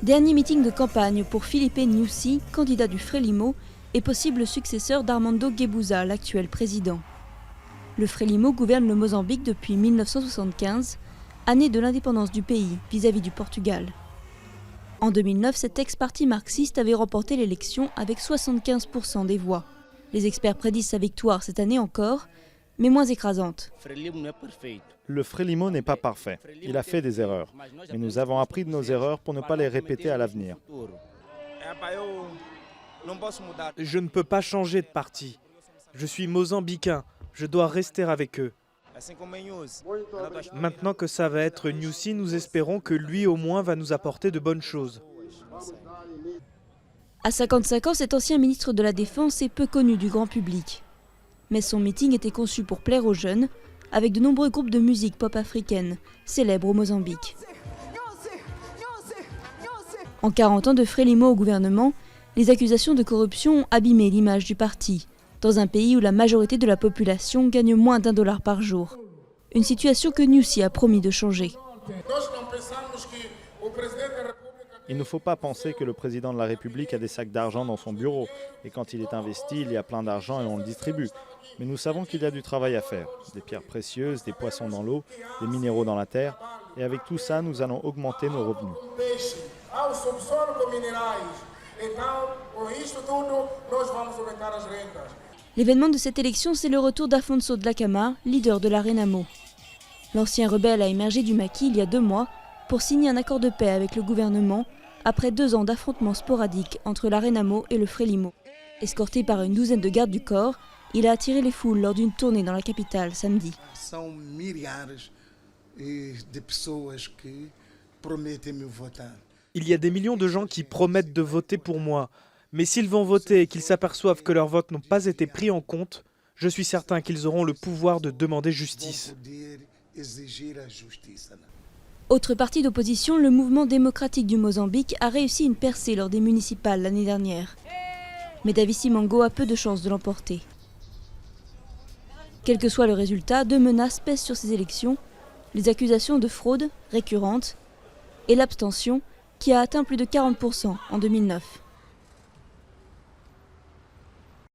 Dernier meeting de campagne pour Filipe Nyusi, candidat du Frelimo et possible successeur d'Armando Guebuza, l'actuel président. Le Frelimo gouverne le Mozambique depuis 1975, année de l'indépendance du pays vis-à-vis du Portugal. En 2009, cet ex-parti marxiste avait remporté l'élection avec 75% des voix. Les experts prédisent sa victoire cette année encore, mais moins écrasante. Le Frelimo n'est pas parfait. Il a fait des erreurs. Mais nous avons appris de nos erreurs pour ne pas les répéter à l'avenir. Je ne peux pas changer de parti. Je suis mozambicain. Je dois rester avec eux. Maintenant que ça va être Nyusi, nous espérons que lui au moins va nous apporter de bonnes choses. À 55 ans, cet ancien ministre de la Défense est peu connu du grand public. Mais son meeting était conçu pour plaire aux jeunes, avec de nombreux groupes de musique pop africaine, célèbres au Mozambique. En 40 ans de Frelimo au gouvernement, les accusations de corruption ont abîmé l'image du parti, dans un pays où la majorité de la population gagne moins d'$1 par jour. Une situation que Nyusi a promis de changer. Il ne faut pas penser que le président de la République a des sacs d'argent dans son bureau. Et quand il est investi, il y a plein d'argent et on le distribue. Mais nous savons qu'il y a du travail à faire. Des pierres précieuses, des poissons dans l'eau, des minéraux dans la terre. Et avec tout ça, nous allons augmenter nos revenus. L'événement de cette élection, c'est le retour d'Afonso Dhlakama, leader de la Renamo. L'ancien rebelle a émergé du maquis il y a 2 mois pour signer un accord de paix avec le gouvernement après 2 ans d'affrontements sporadiques entre la Renamo et le Frelimo. Escorté par une douzaine de gardes du corps, il a attiré les foules lors d'une tournée dans la capitale samedi. Il y a des millions de gens qui promettent de voter pour moi. Mais s'ils vont voter et qu'ils s'aperçoivent que leurs votes n'ont pas été pris en compte, je suis certain qu'ils auront le pouvoir de demander justice. Autre parti d'opposition, le Mouvement démocratique du Mozambique a réussi une percée lors des municipales l'année dernière. Mais Davi Simango a peu de chances de l'emporter. Quel que soit le résultat, 2 menaces pèsent sur ces élections, les accusations de fraude récurrentes et l'abstention qui a atteint plus de 40% en 2009.